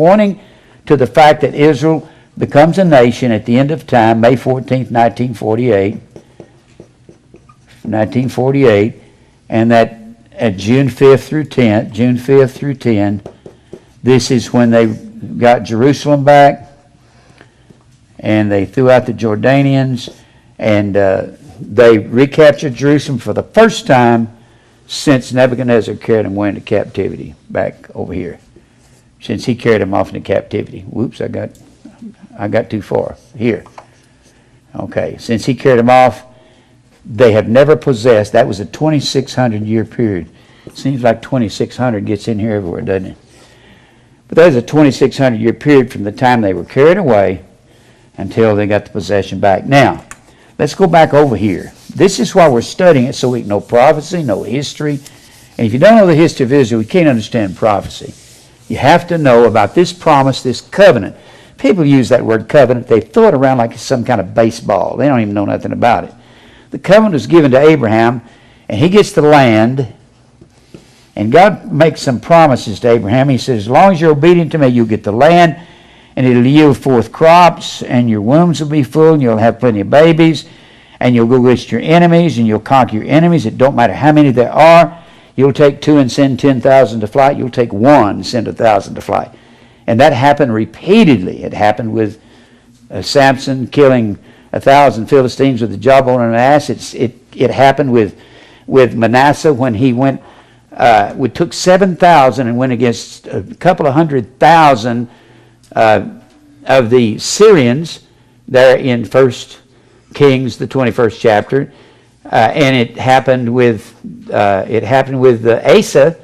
pointing to the fact that Israel becomes a nation at the end of time, May 14th, 1948, and that at June 5th through 10, this is when they got Jerusalem back, and they threw out the Jordanians, and they recaptured Jerusalem for the first time since Nebuchadnezzar carried them away into captivity back over here. Since he carried them off into captivity. Whoops, I got too far. Here. Okay, since he carried them off, they have never possessed. That was a 2,600 year period. It seems like 2,600 gets in here everywhere, doesn't it? But that was a 2,600 year period from the time they were carried away until they got the possession back. Now, let's go back over here. This is why we're studying it, so we can know prophecy, know history. And if you don't know the history of Israel, you can't understand prophecy. You have to know about this promise, this covenant. People use that word covenant. They throw it around like it's some kind of baseball. They don't even know nothing about it. The covenant was given to Abraham, and he gets the land, and God makes some promises to Abraham. He says, as long as you're obedient to me, you'll get the land, and it'll yield forth crops, and your wombs will be full, and you'll have plenty of babies, and you'll go against your enemies, and you'll conquer your enemies. It don't matter how many there are. You'll take 2 and send 10,000 to flight. You'll take 1 and send 1,000 to flight. And that happened repeatedly. It happened with Samson killing 1,000 Philistines with a jawbone and an ass. It happened with Manasseh when he went. We took 7,000 and went against a couple of 100,000 of the Syrians there in 1 Kings, the 21st chapter. And it happened with Asa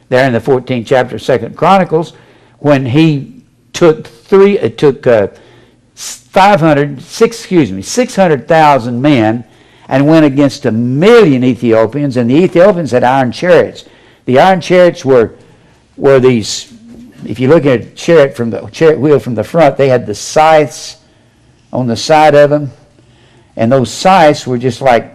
there in the 14th chapter of 2 Chronicles when he took 600,000 men and went against 1,000,000 Ethiopians, and the Ethiopians had iron chariots. The iron chariots were these. If you look at a chariot wheel from the front, they had the scythes on the side of them, and those scythes were just like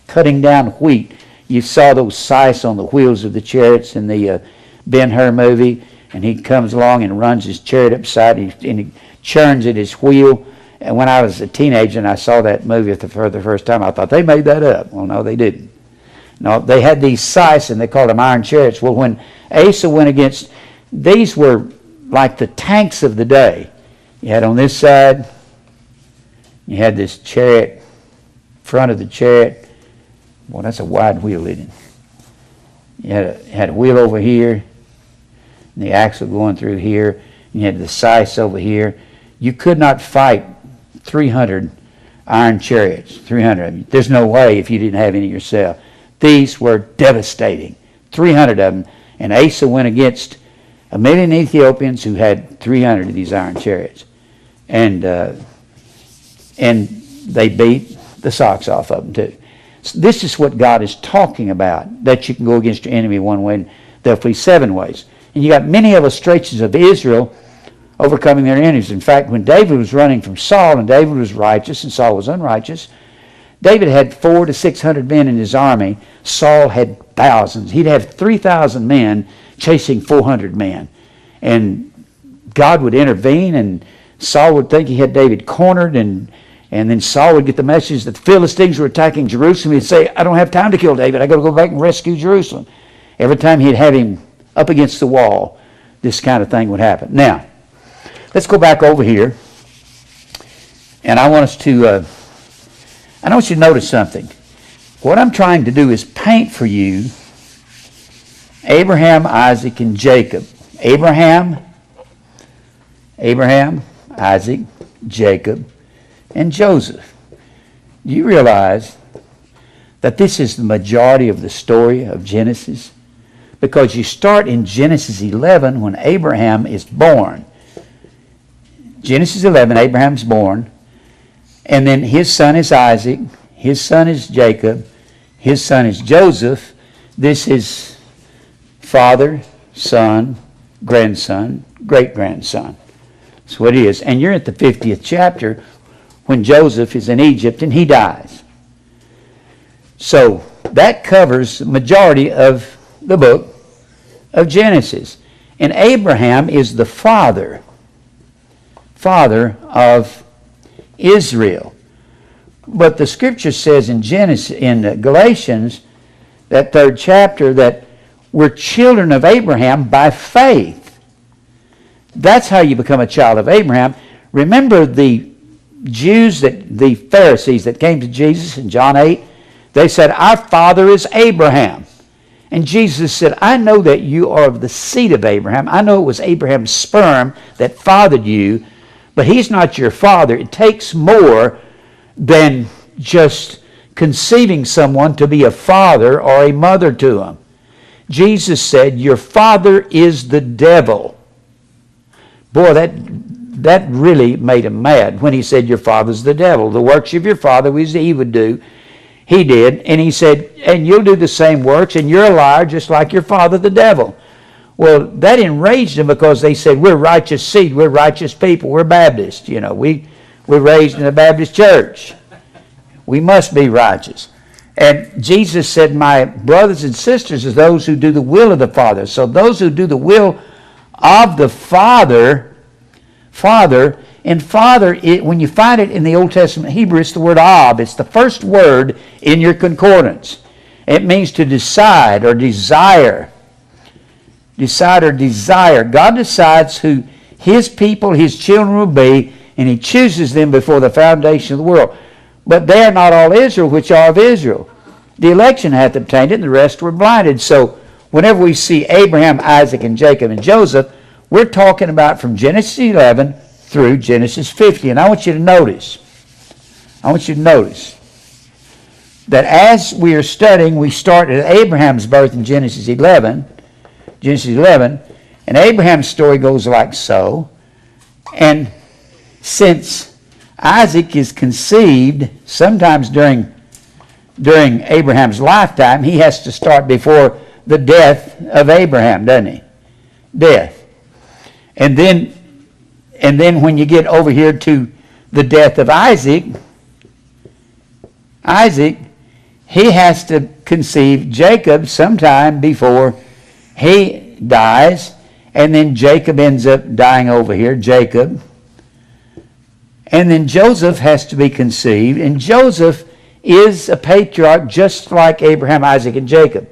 cutting down wheat. You saw those scythes on the wheels of the chariots in the Ben-Hur movie, and he comes along and runs his chariot upside, and he churns at his wheel. And when I was a teenager and I saw that movie for the first time, I thought they made that up. Well, no, they didn't. No, they had these scythes, and they called them iron chariots. Well, when Asa went against, these were like the tanks of the day. You had on this side, you had this chariot, front of the chariot. Well, that's a wide wheel, isn't it? You had a wheel over here, and the axle going through here, and you had the scythes over here. You could not fight 300 iron chariots, 300 of them. There's no way if you didn't have any yourself. These were devastating, 300 of them. And Asa went against 1,000,000 Ethiopians who had 300 of these iron chariots. And they beat the socks off of them too. So this is what God is talking about, that you can go against your enemy one way and they'll flee 7 ways. And you got many illustrations of Israel overcoming their enemies. In fact, when David was running from Saul, and David was righteous and Saul was unrighteous, David had 400 to 600 men in his army. Saul had thousands. He'd have 3,000 men chasing 400 men. And God would intervene, and Saul would think he had David cornered, and then Saul would get the message that the Philistines were attacking Jerusalem. He'd say, I don't have time to kill David. I got to go back and rescue Jerusalem. Every time he'd have him up against the wall, this kind of thing would happen. Now, let's go back over here. And I want you to notice something. What I'm trying to do is paint for you Abraham, Isaac, and Jacob. Abraham, Isaac, Jacob, and Joseph. Do you realize that this is the majority of the story of Genesis? Because you start in Genesis 11 when Abraham is born. Genesis 11, Abraham's born. And then his son is Isaac. His son is Jacob. His son is Joseph. This is father, son, grandson, great-grandson. That's what it is. And you're at the 50th chapter when Joseph is in Egypt and he dies. So that covers the majority of the book of Genesis. And Abraham is the father father of Israel. But the scripture says in Galatians, that 3rd chapter, that we're children of Abraham by faith. That's how you become a child of Abraham. Remember the the Pharisees that came to Jesus in John 8, they said, our father is Abraham. And Jesus said, I know that you are of the seed of Abraham. I know it was Abraham's sperm that fathered you, but he's not your father. It takes more than just conceiving someone to be a father or a mother to them. Jesus said, your father is the devil. Boy, that really made him mad when he said, your father's the devil. The works of your father he would do. He did. And he said, and you'll do the same works, and you're a liar just like your father, the devil. Well, that enraged them because they said, we're righteous seed, we're righteous people, we're Baptists. You know, we're raised in a Baptist church. We must be righteous. And Jesus said, my brothers and sisters are those who do the will of the Father. So those who do the will of the Father, and Father, when you find it in the Old Testament Hebrew, it's the word Ab. It's the first word in your concordance. It means to decide or desire. Decide or desire. God decides who His people, His children will be, and He chooses them before the foundation of the world. But they are not all Israel, which are of Israel. The election hath obtained it, and the rest were blinded. So whenever we see Abraham, Isaac, and Jacob, and Joseph, we're talking about from Genesis 11 through Genesis 50. And I want you to notice that as we are studying, we start at Abraham's birth in Genesis 11, and Abraham's story goes like so. And since Isaac is conceived sometimes during Abraham's lifetime, he has to start before the death of Abraham, doesn't he? Death. And then when you get over here to the death of Isaac, he has to conceive Jacob sometime before he dies, and then Jacob ends up dying over here, Jacob. And then Joseph has to be conceived, and Joseph is a patriarch just like Abraham, Isaac, and Jacob,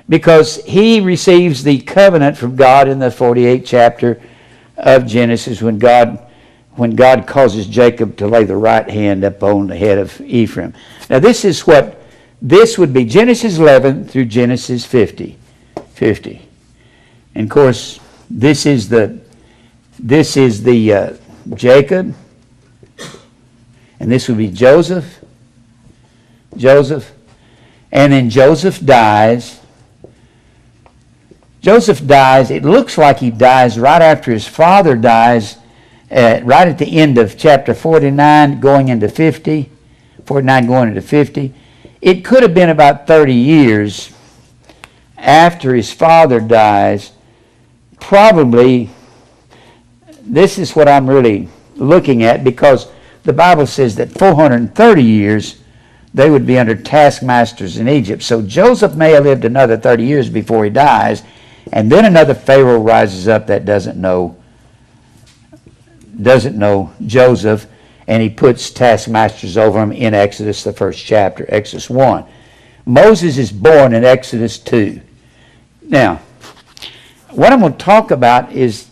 because he receives the covenant from God in the 48th chapter of Genesis when God causes Jacob to lay the right hand upon the head of Ephraim. Now this would be Genesis 11 through Genesis 50. And of course, this is the Jacob, and this would be Joseph, and then Joseph dies. It looks like he dies right after his father dies, right at the end of chapter 49 going into 50. 49 going into 50. It could have been about 30 years after his father dies. Probably, this is what I'm really looking at, because the Bible says that 430 years they would be under taskmasters in Egypt. So Joseph may have lived another 30 years before he dies, and then another Pharaoh rises up that doesn't know Joseph, and he puts taskmasters over him in Exodus, the first chapter, Exodus 1. Moses is born in Exodus 2. Now, what I'm going to talk about is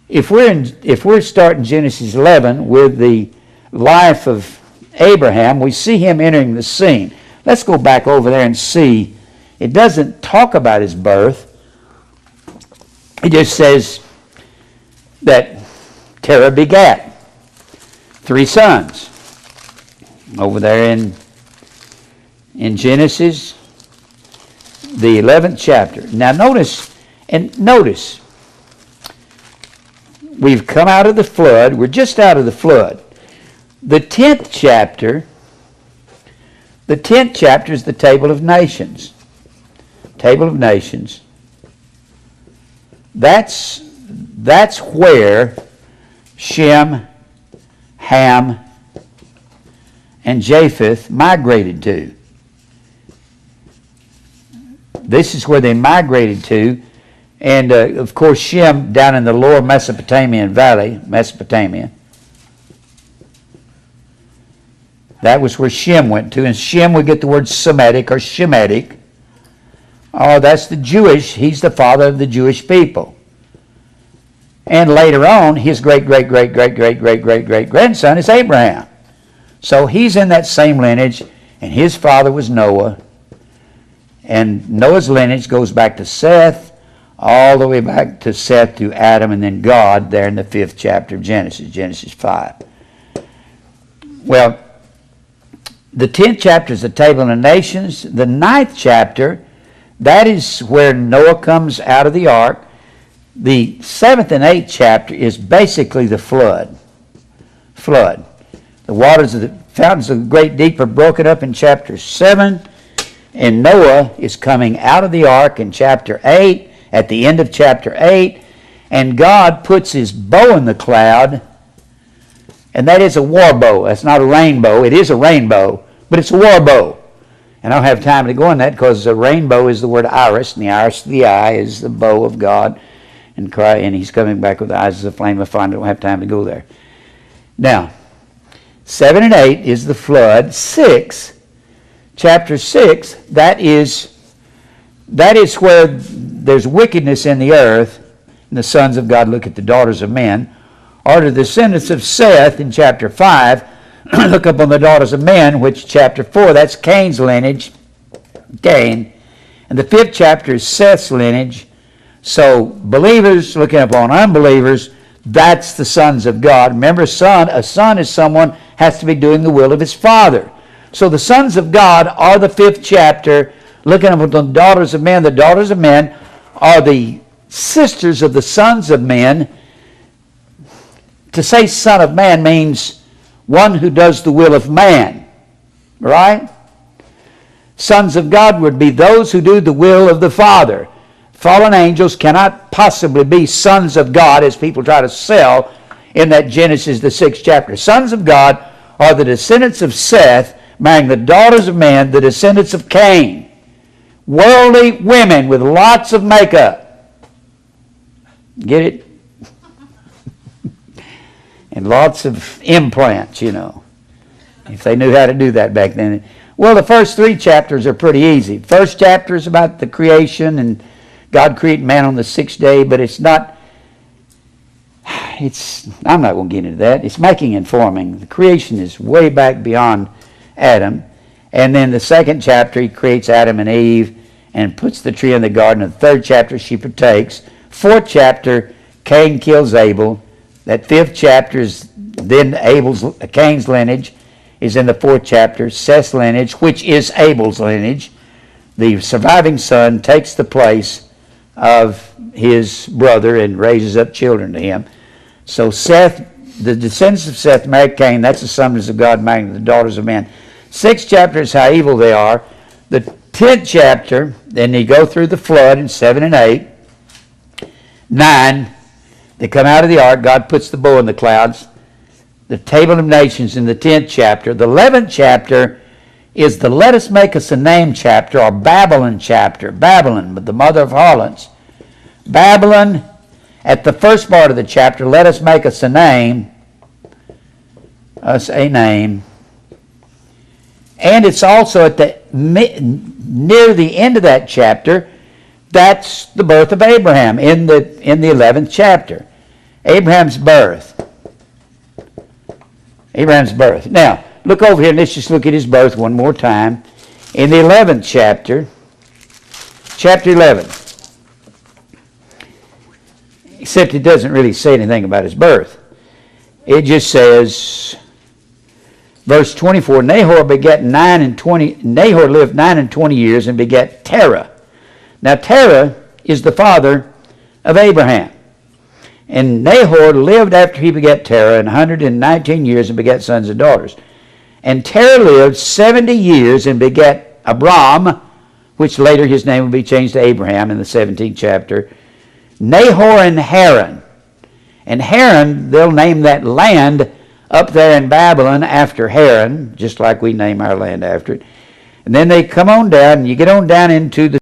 if we're starting Genesis 11 with the life of Abraham, we see him entering the scene. Let's go back over there and see. It doesn't talk about his birth. It just says that Terah begat 3 sons. Over there in Genesis, the 11th chapter. Now notice, we've come out of the flood. We're just out of the flood. The 10th chapter is the Table of Nations. Table of Nations. That's where Shem, Ham, and Japheth migrated to. This is where they migrated to. And of course Shem down in the lower Mesopotamian valley, Mesopotamia. That was where Shem went to, and Shem would get the word Semitic or Shemitic. Oh, that's the Jewish. He's the father of the Jewish people. And later on, his great-great-great-great-great-great-great-great-grandson is Abraham. So he's in that same lineage, and his father was Noah. And Noah's lineage goes back to Seth, all the way back to Seth to Adam, and then God there in the 5th chapter of Genesis, Genesis 5. Well, the 10th chapter is the Table of the Nations. The 9th chapter, that is where Noah comes out of the ark. The 7th and 8th chapter is basically the flood. Flood. The waters of the fountains of the great deep are broken up in chapter 7. And Noah is coming out of the ark in chapter 8, at the end of chapter 8. And God puts his bow in the cloud. And that is a war bow. That's not a rainbow. It is a rainbow, but it's a war bow. And I don't have time to go on that because the rainbow is the word iris, and the iris of the eye is the bow of God. And he's coming back with the eyes as a flame of fire. I don't have time to go there. Now, 7 and 8 is the flood. 6, chapter 6, that is where there's wickedness in the earth, and the sons of God look at the daughters of men. Or the descendants of Seth in chapter 5, look up on the daughters of men, which chapter 4, that's Cain's lineage, Cain. And the 5th chapter is Seth's lineage. So believers looking upon unbelievers, that's the sons of God. Remember, a son is someone has to be doing the will of his father. So the sons of God are the 5th chapter, looking upon the daughters of men. The daughters of men are the sisters of the sons of men. To say son of man means one who does the will of man, right? Sons of God would be those who do the will of the Father. Fallen angels cannot possibly be sons of God, as people try to sell in that Genesis, the 6th chapter. Sons of God are the descendants of Seth, marrying the daughters of man, the descendants of Cain. Worldly women with lots of makeup. Get it? And lots of implants, you know. If they knew how to do that back then. Well, the first 3 chapters are pretty easy. First chapter is about the creation and God created man on the 6th day, but I'm not going to get into that. It's making and forming. The creation is way back beyond Adam. And then the 2nd chapter, he creates Adam and Eve and puts the tree in the garden. The 3rd chapter, she partakes. 4th chapter, Cain kills Abel. That 5th chapter is then Cain's lineage is in the 4th chapter. Seth's lineage, which is Abel's lineage. The surviving son takes the place of his brother and raises up children to him. So Seth, the descendants of Seth married Cain. That's the sons of God marrying the daughters of men. 6th chapter is how evil they are. The 10th chapter, then they go through the flood in 7 and 8. 9, they come out of the ark. God puts the bow in the clouds. The Table of Nations in the 10th chapter. The 11th chapter is the Let Us Make Us a Name chapter, or Babylon chapter. Babylon, the mother of harlots. Babylon, at the first part of the chapter, let us make us a name. Us a name. And it's also at the near the end of that chapter, that's the birth of Abraham in the 11th chapter. Abraham's birth. Abraham's birth. Now, look over here and let's just look at his birth one more time. In the 11th chapter, chapter 11. Except it doesn't really say anything about his birth. It just says, verse 24, Nahor lived 9 and 20 years and begat Terah. Now Terah is the father of Abraham. And Nahor lived after he begat Terah 119 years and begat sons and daughters. And Terah lived 70 years and begat Abram, which later his name will be changed to Abraham in the 17th chapter. Nahor and Haran. And Haran, they'll name that land up there in Babylon after Haran, just like we name our land after it. And then they come on down, and you get on down into the